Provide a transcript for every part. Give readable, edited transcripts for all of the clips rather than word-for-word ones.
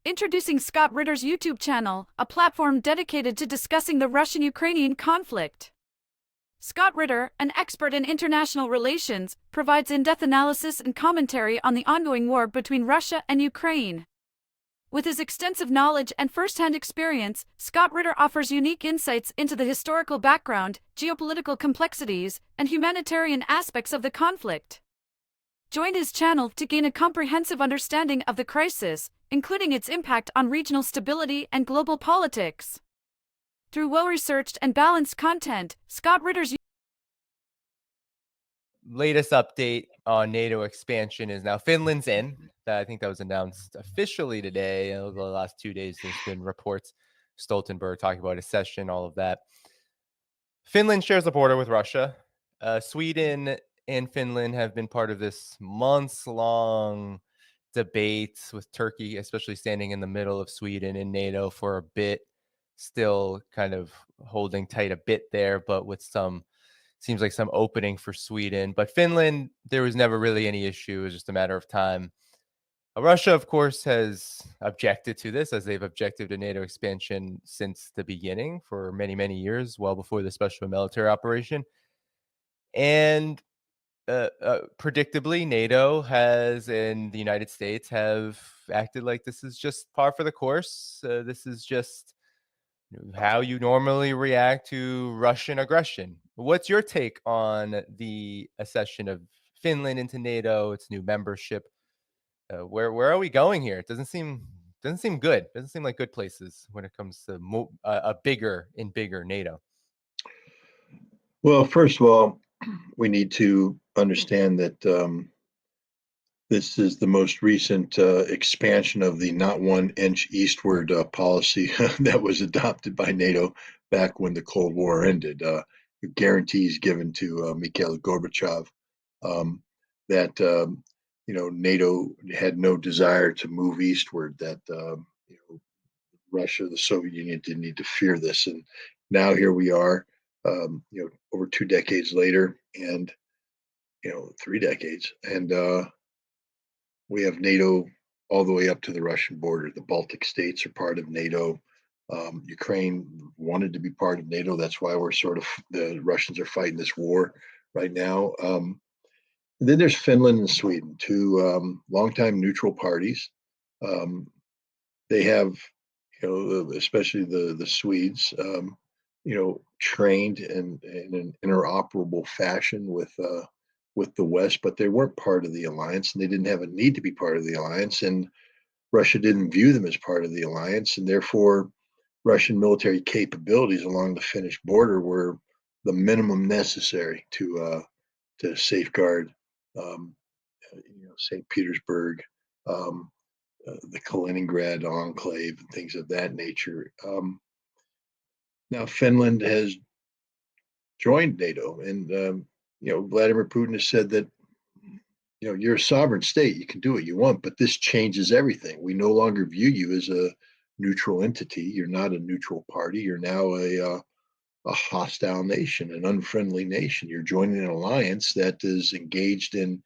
Introducing Scott Ritter's YouTube channel, a platform dedicated to discussing the Russian-Ukrainian conflict. Scott Ritter, an expert in international relations, provides in-depth analysis and commentary on the ongoing war between Russia and Ukraine. With his extensive knowledge and first-hand experience, Scott Ritter offers unique insights into the historical background, geopolitical complexities, and humanitarian aspects of the conflict. Join his channel to gain a comprehensive understanding of the crisis, including its impact on regional stability and global politics. Through well-researched and balanced content, Scott Ritter's latest update on NATO expansion is now Finland's in. I think that was announced officially today. Over the last 2 days, there's been reports, Stoltenberg talking about a session, all of that. Finland shares a border with Russia. Sweden and Finland have been part of this months-long debate with Turkey, especially standing in the middle of Sweden in NATO for a bit, still kind of holding tight a bit there, but with seems like some opening for Sweden. But Finland, there was never really any issue. It was just a matter of time. Russia, of course, has objected to this, as they've objected to NATO expansion since the beginning for many, many years, well before the special military operation. And predictably, NATO and the United States have acted like this is just par for the course. This is just how you normally react to Russian aggression. What's your take on the accession of Finland into NATO, its new membership? Where are we going here? It doesn't seem good. Doesn't seem like good places when it comes to a bigger NATO. Well, first of all, we need to understand that this is the most recent expansion of the not 1 inch eastward policy that was adopted by NATO back when the Cold War ended. Guarantees given to Mikhail Gorbachev that NATO had no desire to move eastward. That Russia, the Soviet Union, didn't need to fear this, and now here we are. Over 2 decades later, and 3 decades, and we have NATO all the way up to the Russian border. The Baltic states are part of NATO. Ukraine wanted to be part of NATO. That's why the Russians are fighting this war right now. And then there's Finland and Sweden, two longtime neutral parties. They have, especially the Swedes, trained in an interoperable fashion with the West, but they weren't part of the alliance, and they didn't have a need to be part of the alliance, and Russia didn't view them as part of the alliance, and therefore Russian military capabilities along the Finnish border were the minimum necessary to safeguard St. Petersburg, the Kaliningrad enclave, and things of that nature. Now Finland has joined NATO, and Vladimir Putin has said that you're a sovereign state, you can do what you want, but this changes everything. We no longer view you as a neutral entity. You're not a neutral party. You're now a hostile nation, an unfriendly nation. You're joining an alliance that is engaged in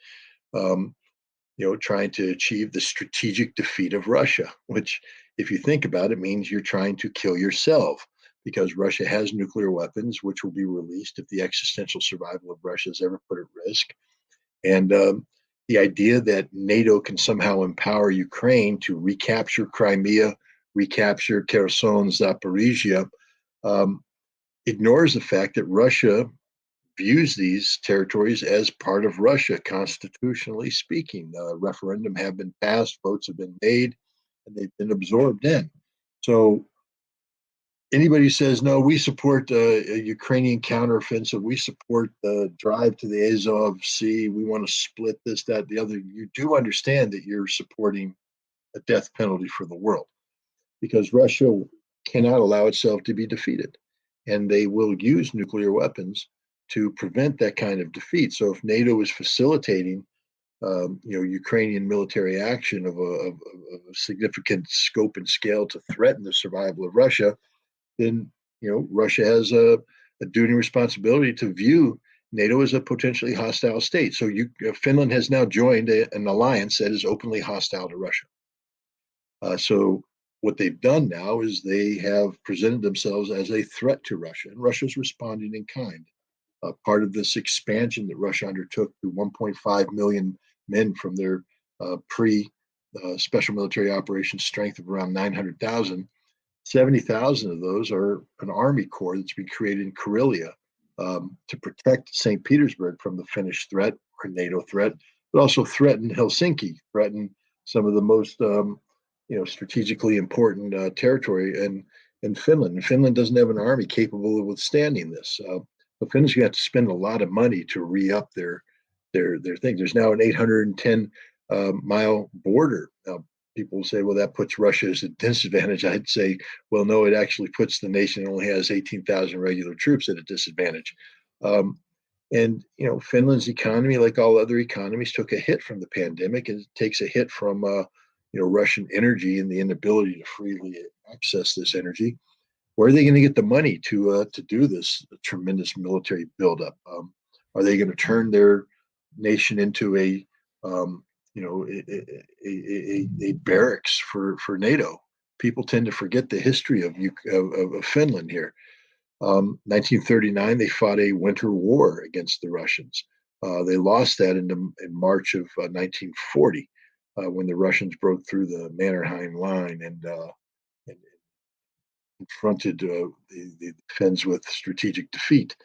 trying to achieve the strategic defeat of Russia, which, if you think about it, means you're trying to kill yourself, because Russia has nuclear weapons, which will be released if the existential survival of Russia is ever put at risk. And the idea that NATO can somehow empower Ukraine to recapture Crimea, recapture Kherson, Zaporizhia, ignores the fact that Russia views these territories as part of Russia, constitutionally speaking. Referendum have been passed, votes have been made, and they've been absorbed in. So anybody who says, no, we support a Ukrainian counteroffensive, we support the drive to the Azov Sea, we want to split this, that, the other, you do understand that you're supporting a death penalty for the world, because Russia cannot allow itself to be defeated, and they will use nuclear weapons to prevent that kind of defeat. So if NATO is facilitating Ukrainian military action of a significant scope and scale to threaten the survival of Russia, then Russia has a duty and responsibility to view NATO as a potentially hostile state. So Finland has now joined an alliance that is openly hostile to Russia. So what they've done now is they have presented themselves as a threat to Russia, and Russia's responding in kind. Part of this expansion that Russia undertook to 1.5 million men from their pre special military operations strength of around 900,000, 70,000 of those are an army corps that's been created in Karelia to protect St. Petersburg from the Finnish threat or NATO threat, but also threaten Helsinki, threaten some of the most strategically important territory in Finland. And Finland doesn't have an army capable of withstanding this. But Finland's going to have to spend a lot of money to re-up their thing. There's now an 810 mile border. Now, people will say, well, that puts Russia at a disadvantage. I'd say, well, no, it actually puts the nation that only has 18,000 regular troops at a disadvantage. And Finland's economy, like all other economies, took a hit from the pandemic, and it takes a hit from Russian energy and the inability to freely access this energy. Where are they going to get the money to do this tremendous military buildup? Are they going to turn their nation into a barracks for NATO? People tend to forget the history of Finland here. 1939, they fought a winter war against the Russians. They lost that in March of 1940 when the Russians broke through the Mannerheim line and confronted the Finns with strategic defeat.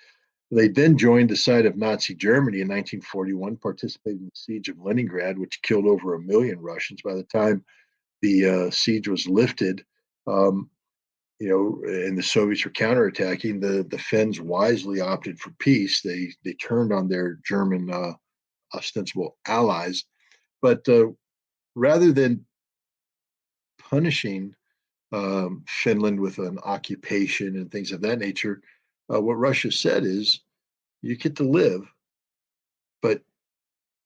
They then joined the side of Nazi Germany in 1941, participated in the siege of Leningrad, which killed over 1 million Russians. By the time the siege was lifted, and the Soviets were counterattacking, the Finns wisely opted for peace. They turned on their German ostensible allies, but rather than punishing Finland with an occupation and things of that nature, what Russia said is, you get to live, but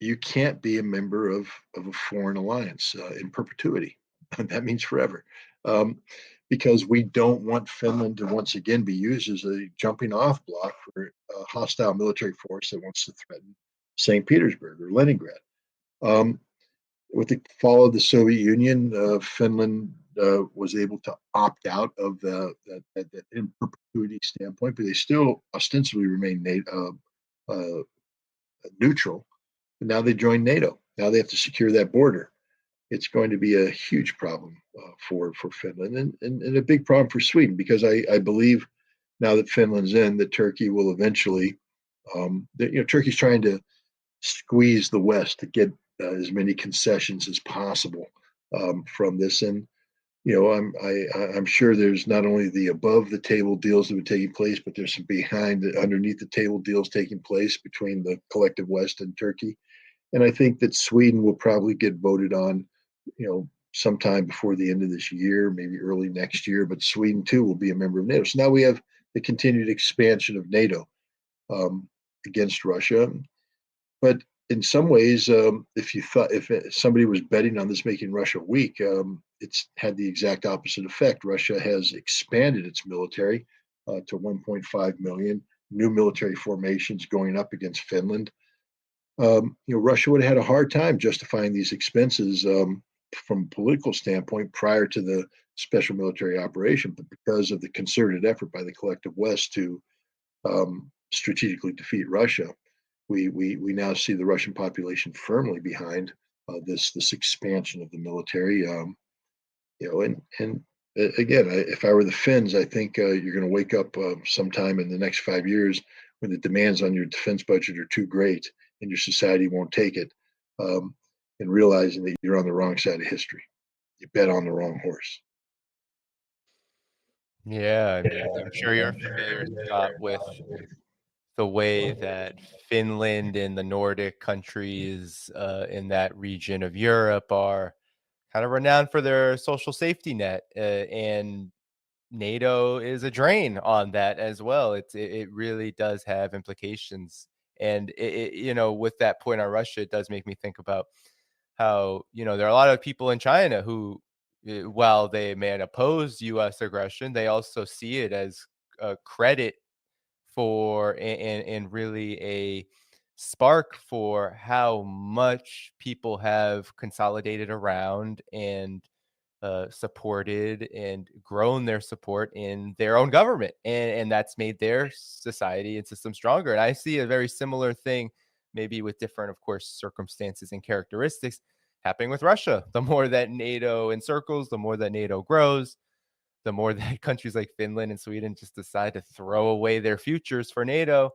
you can't be a member of a foreign alliance in perpetuity. That means forever. Because we don't want Finland to once again be used as a jumping off block for a hostile military force that wants to threaten St. Petersburg or Leningrad. With the fall of the Soviet Union, Finland was able to opt out of that in perpetuity standpoint, but they still ostensibly remain neutral. But now they join NATO. Now they have to secure that border. It's going to be a huge problem for Finland and a big problem for Sweden, because I believe now that Finland's in, that Turkey will eventually, Turkey's trying to squeeze the West to get as many concessions as possible from this. And I'm sure there's not only the above the table deals that are taking place, but there's some underneath the table deals taking place between the collective West and Turkey. And I think that Sweden will probably get voted on, sometime before the end of this year, maybe early next year. But Sweden too will be a member of NATO. So now we have the continued expansion of NATO against Russia. But in some ways, if somebody was betting on this making Russia weak, it's had the exact opposite effect. Russia has expanded its military to 1.5 million, new military formations going up against Finland. Russia would have had a hard time justifying these expenses from a political standpoint prior to the special military operation, but because of the concerted effort by the collective West to strategically defeat Russia, we now see the Russian population firmly behind this expansion of the military. And again, if I were the Finns, I think you're going to wake up sometime in the next 5 years when the demands on your defense budget are too great and your society won't take it, and realizing that you're on the wrong side of history. You bet on the wrong horse. Yeah, I mean, I'm sure you're familiar, Scott, with the way that Finland and the Nordic countries in that region of Europe are kind of renowned for their social safety net, and NATO is a drain on that as well. It really does have implications, and with that point on Russia, it does make me think about how there are a lot of people in China who, while they may oppose U.S. aggression, they also see it as a credit for and really a spark for how much people have consolidated around and supported and grown their support in their own government, and that's made their society and system stronger. And I see a very similar thing, maybe with different, of course, circumstances and characteristics, happening with Russia. The more that NATO encircles, the more that NATO grows, the more that countries like Finland and Sweden just decide to throw away their futures for NATO.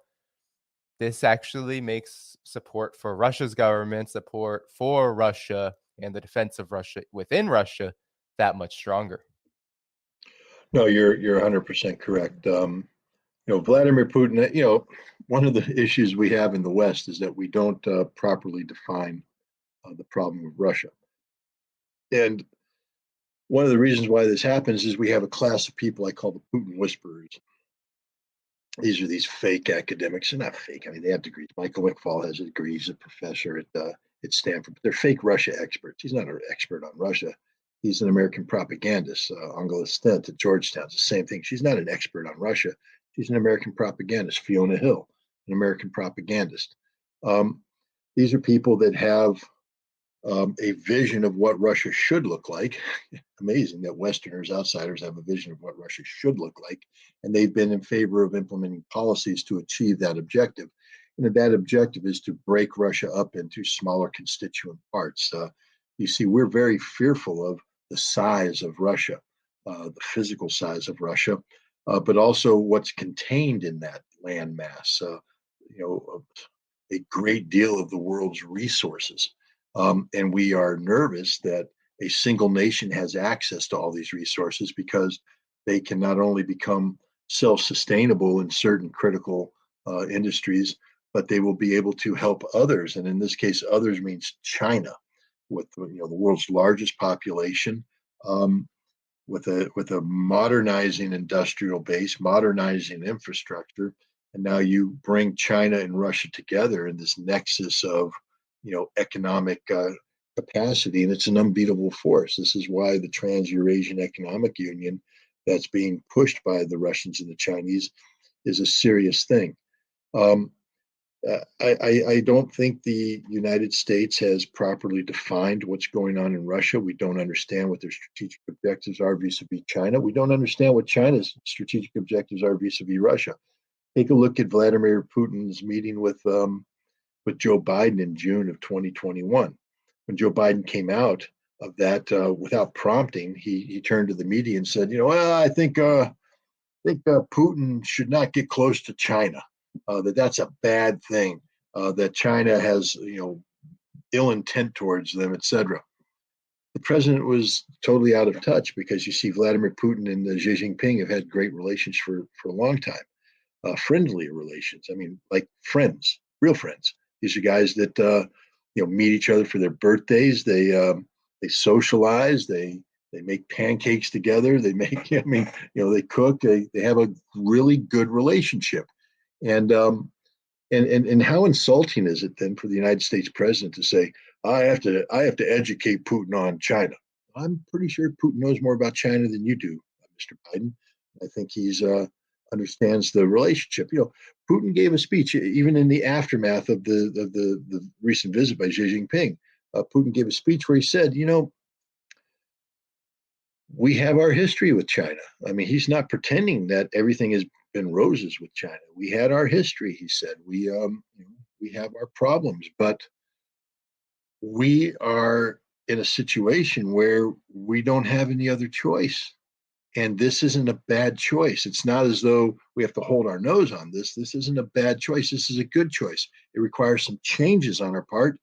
This actually makes support for Russia's government, support for Russia and the defense of Russia within Russia that much stronger. No, you're 100% correct. Vladimir Putin. One of the issues we have in the West is that we don't properly define the problem of Russia, and one of the reasons why this happens is we have a class of people I call the Putin whisperers. These are these fake academics. They're not fake. I mean, they have degrees. Michael McFaul has a degree. He's a professor at Stanford. But they're fake Russia experts. He's not an expert on Russia. He's an American propagandist. Angela Stent at Georgetown. It's the same thing. She's not an expert on Russia. She's an American propagandist. Fiona Hill, an American propagandist. These are people that have a vision of what Russia should look like. Amazing that Westerners, outsiders, have a vision of what Russia should look like. And they've been in favor of implementing policies to achieve that objective. And that objective is to break Russia up into smaller constituent parts. You see, we're very fearful of the size of Russia, the physical size of Russia, but also what's contained in that landmass. A great deal of the world's resources. And we are nervous that a single nation has access to all these resources because they can not only become self-sustainable in certain critical industries, but they will be able to help others. And in this case, others means China, with the world's largest population, with a modernizing industrial base, modernizing infrastructure. And now you bring China and Russia together in this nexus of economic capacity, and it's an unbeatable force. This is why the Trans-Eurasian Economic Union that's being pushed by the Russians and the Chinese is a serious thing. I don't think the United States has properly defined what's going on in Russia. We don't understand what their strategic objectives are vis-a-vis China. We don't understand what China's strategic objectives are vis-a-vis Russia. Take a look at Vladimir Putin's meeting with Joe Biden in June of 2021. When Joe Biden came out of that without prompting, he turned to the media and said, I think Putin should not get close to China. That's a bad thing. That China has ill intent towards them, etc. The president was totally out of touch because you see Vladimir Putin and Xi Jinping have had great relations for a long time, friendly relations. I mean, like friends, real friends. These are guys that meet each other for their birthdays. They socialize. They make pancakes together. They make they cook. They have a really good relationship. And how insulting is it then for the United States president to say, I have to educate Putin on China? I'm pretty sure Putin knows more about China than you do, Mr. Biden. I think he's understands the relationship. Putin gave a speech even in the aftermath of the recent visit by Xi Jinping. Putin gave a speech where he said, we have our history with China. I mean, he's not pretending that everything has been roses with China. We had our history, he said. We have our problems, but we are in a situation where we don't have any other choice. And this isn't a bad choice. It's not as though we have to hold our nose on this. This isn't a bad choice. This is a good choice. It requires some changes on our part,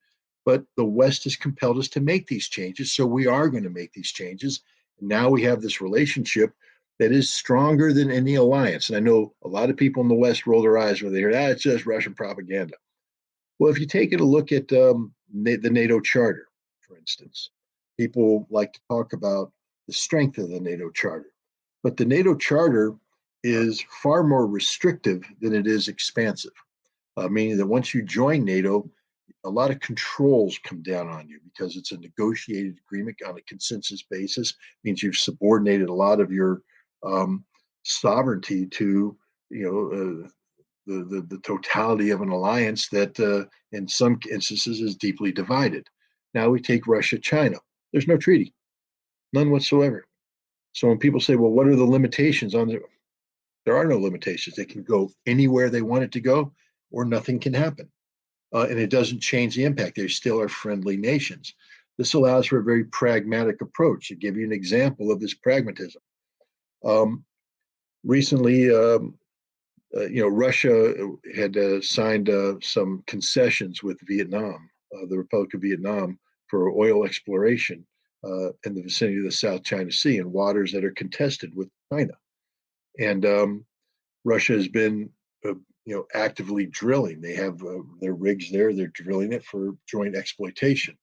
but the West has compelled us to make these changes. So we are going to make these changes. And now we have this relationship that is stronger than any alliance. And I know a lot of people in the West roll their eyes when they hear, it's just Russian propaganda. Well, if you take a look at the NATO Charter, for instance, people like to talk about the strength of the NATO Charter. But the NATO Charter is far more restrictive than it is expansive, meaning that once you join NATO, a lot of controls come down on you because it's a negotiated agreement on a consensus basis. It means you've subordinated a lot of your sovereignty to the totality of an alliance that in some instances is deeply divided. Now we take Russia, China. There's no treaty. None whatsoever. So when people say, well, what are the limitations on it? There are no limitations. They can go anywhere they want it to go, or nothing can happen. And it doesn't change the impact. They still are friendly nations. This allows for a very pragmatic approach. To give you an example of this pragmatism, recently, Russia had signed some concessions with Vietnam, the Republic of Vietnam, for oil exploration in the vicinity of the South China Sea in waters that are contested with China. And Russia has been, actively drilling. They have their rigs there. They're drilling it for joint exploitation.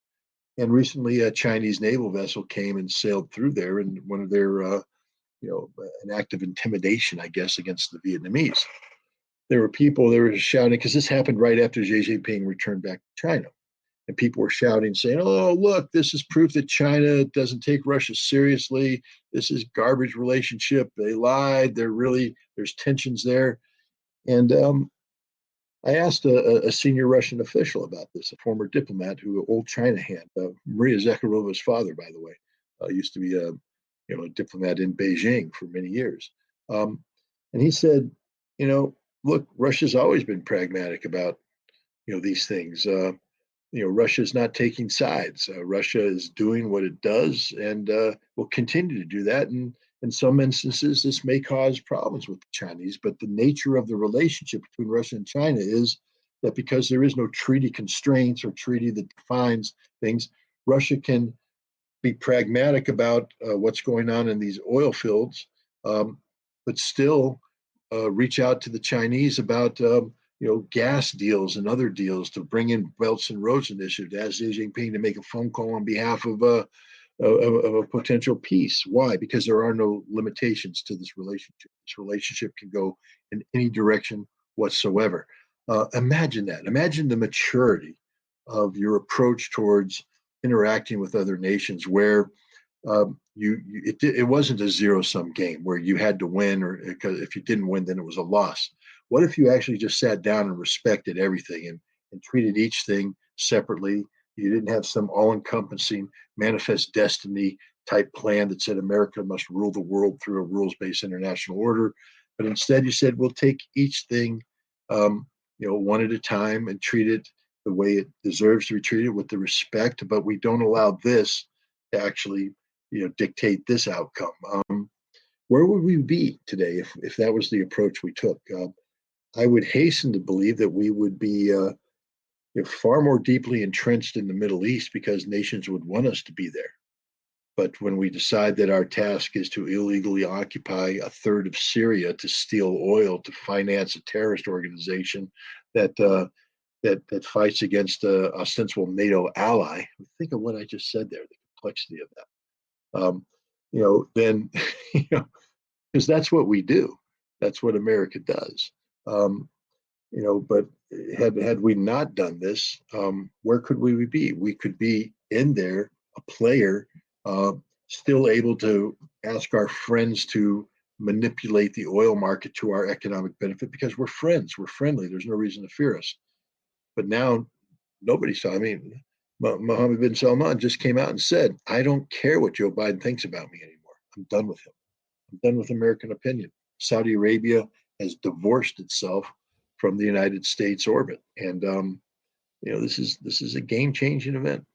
And recently, a Chinese naval vessel came and sailed through there, and one of their, an act of intimidation, I guess, against the Vietnamese. There were people, they were shouting, because this happened right after Xi Jinping returned back to China. And people were shouting, saying, oh, look, this is proof that China doesn't take Russia seriously. This is garbage relationship. They lied. There's tensions there. And I asked a senior Russian official about this, a former diplomat who, old China hand, Maria Zakharova's father, by the way, used to be a diplomat in Beijing for many years. And he said, look, Russia's always been pragmatic about, these things. Russia's not taking sides. Russia is doing what it does and will continue to do that. And in some instances, this may cause problems with the Chinese, but the nature of the relationship between Russia and China is that because there is no treaty constraints or treaty that defines things, Russia can be pragmatic about what's going on in these oil fields, but still reach out to the Chinese about gas deals and other deals to bring in Belts and Roads Initiative, to ask Xi Jinping to make a phone call on behalf of a potential peace. Why? Because there are no limitations to this relationship. This relationship can go in any direction whatsoever. Imagine that. Imagine the maturity of your approach towards interacting with other nations, where it wasn't a zero-sum game where you had to win, or because if you didn't win, then it was a loss. What if you actually just sat down and respected everything and treated each thing separately? You didn't have some all-encompassing manifest destiny type plan that said America must rule the world through a rules-based international order, but instead you said we'll take each thing, one at a time and treat it the way it deserves to be treated, with the respect, but we don't allow this to actually, dictate this outcome. Where would we be today if that was the approach we took? I would hasten to believe that we would be far more deeply entrenched in the Middle East, because nations would want us to be there. But when we decide that our task is to illegally occupy a third of Syria to steal oil to finance a terrorist organization that fights against an ostensible NATO ally, think of what I just said there, the complexity of that. Then, because that's what we do. That's what America does. But had we not done this, where could we be? We could be in there, a player, still able to ask our friends to manipulate the oil market to our economic benefit, because we're friends, we're friendly. There's no reason to fear us. But now nobody saw. I mean, Mohammed bin Salman just came out and said, I don't care what Joe Biden thinks about me anymore. I'm done with him. I'm done with American opinion. Saudi Arabia has divorced itself from the United States orbit. And, this is a game-changing event.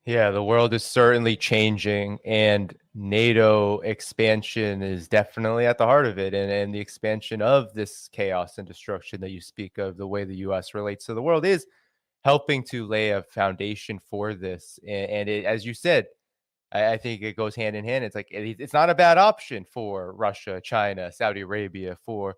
Yeah, the world is certainly changing, and NATO expansion is definitely at the heart of it. And the expansion of this chaos and destruction that you speak of, the way the U.S. relates to the world, is helping to lay a foundation for this. And it, as you said, I think it goes hand in hand. It's like it's not a bad option for Russia, China, Saudi Arabia, for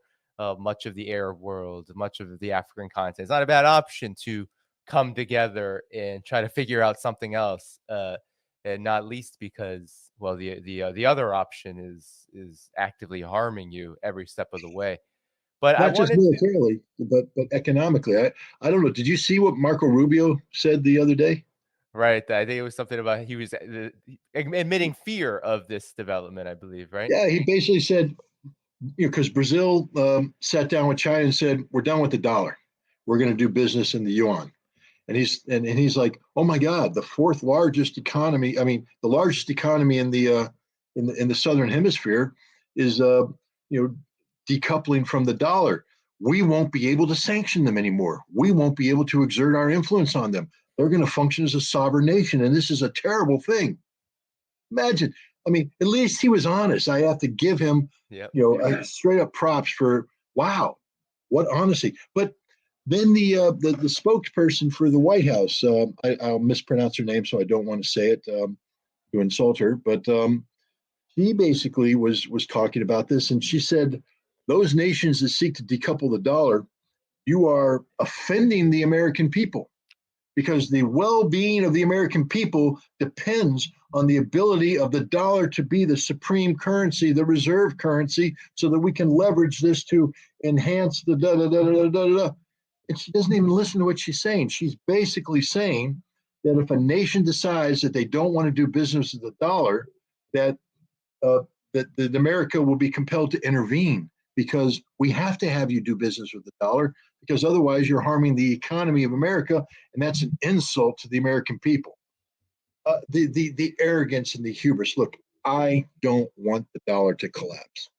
much of the Arab world, much of the African continent. It's not a bad option to come together and try to figure out something else, and not least because, well, the other option is actively harming you every step of the way. But I Not just wanted to, militarily, but economically. I don't know. Did you see what Marco Rubio said the other day? right? I think it was something about he was admitting fear of this development, I believe, right? Yeah, he basically said, because Brazil sat down with China and said, we're done with the dollar. We're going to do business in the yuan. And he's like, oh my God, the fourth largest economy. I mean, the largest economy in the southern hemisphere is decoupling from the dollar. We won't be able to sanction them anymore. We won't be able to exert our influence on them. They're going to function as a sovereign nation, and this is a terrible thing. Imagine. I mean, at least he was honest. I have to give him, Yep. straight up props for wow, what honesty. But then the spokesperson for the White House, I'll mispronounce her name, so I don't want to say it to insult her, but she basically was talking about this, and she said, those nations that seek to decouple the dollar, you are offending the American people, because the well-being of the American people depends on the ability of the dollar to be the supreme currency, the reserve currency, so that we can leverage this to enhance the da da da da da da. And she doesn't even listen to what she's saying. She's basically saying that if a nation decides that they don't want to do business with the dollar, that that America will be compelled to intervene, because we have to have you do business with the dollar, because otherwise you're harming the economy of America, and that's an insult to the American people. The arrogance and the hubris. Look, I don't want the dollar to collapse.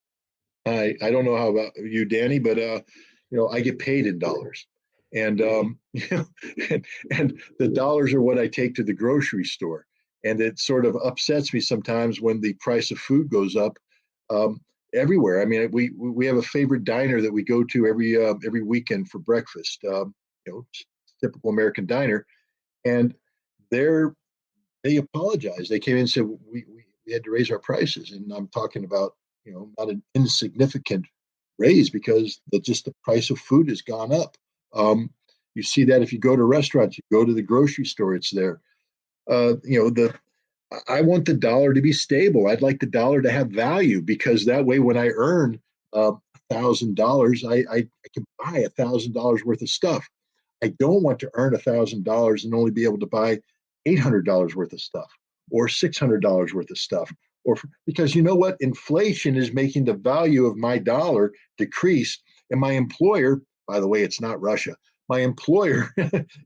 I don't know how about you, Danny, but I get paid in dollars, and and the dollars are what I take to the grocery store, and it sort of upsets me sometimes when the price of food goes up everywhere. I mean, we have a favorite diner that we go to every weekend for breakfast. Typical American diner, and they apologized. They came in and said we had to raise our prices, and I'm talking about not an insignificant raise, because the price of food has gone up. You see that if you go to restaurants, you go to the grocery store, it's there. I want the dollar to be stable. I'd like the dollar to have value, because that way, when I earn $1,000, I can buy $1,000 worth of stuff. I don't want to earn $1,000 and only be able to buy $800 worth of stuff, or $600 worth of stuff, because you know what? Inflation is making the value of my dollar decrease, and my employer, by the way, it's not Russia. My employer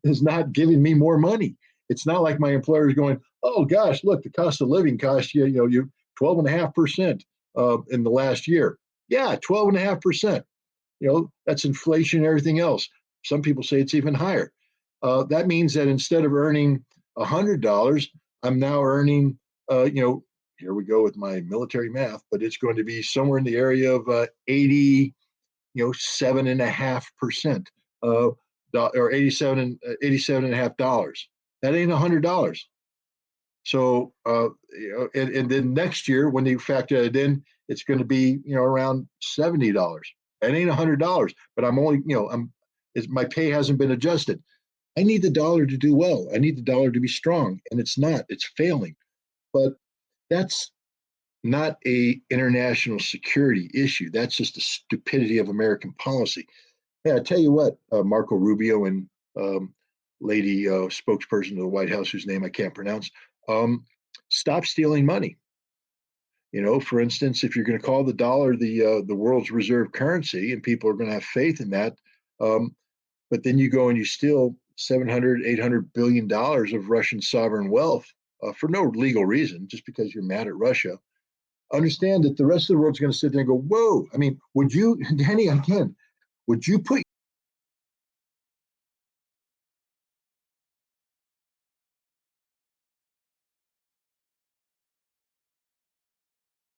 is not giving me more money. It's not like my employer is going, oh gosh, look, the cost of living cost you 12.5% in the last year. Yeah, 12.5%. That's inflation and everything else. Some people say it's even higher. That means that instead of earning $100, I'm now earning, here we go with my military math, but it's going to be somewhere in the area of 87.5%, or $87.5. That ain't $100. So, and then next year, when you factor it in, it's going to be, around $70. That ain't $100, but I'm only, my pay hasn't been adjusted. I need the dollar to do well. I need the dollar to be strong, and it's not. It's failing. But that's not a international security issue. That's just the stupidity of American policy. Hey, I tell you what, Marco Rubio and lady spokesperson of the White House, whose name I can't pronounce, stop stealing money. For instance, if you're going to call the dollar the world's reserve currency, and people are going to have faith in that, but then you go and you steal $700-800 billion of Russian sovereign wealth for no legal reason, just because you're mad at Russia. Understand that the rest of the world's going to sit there and go, whoa. I mean, would you, Danny, again, would you put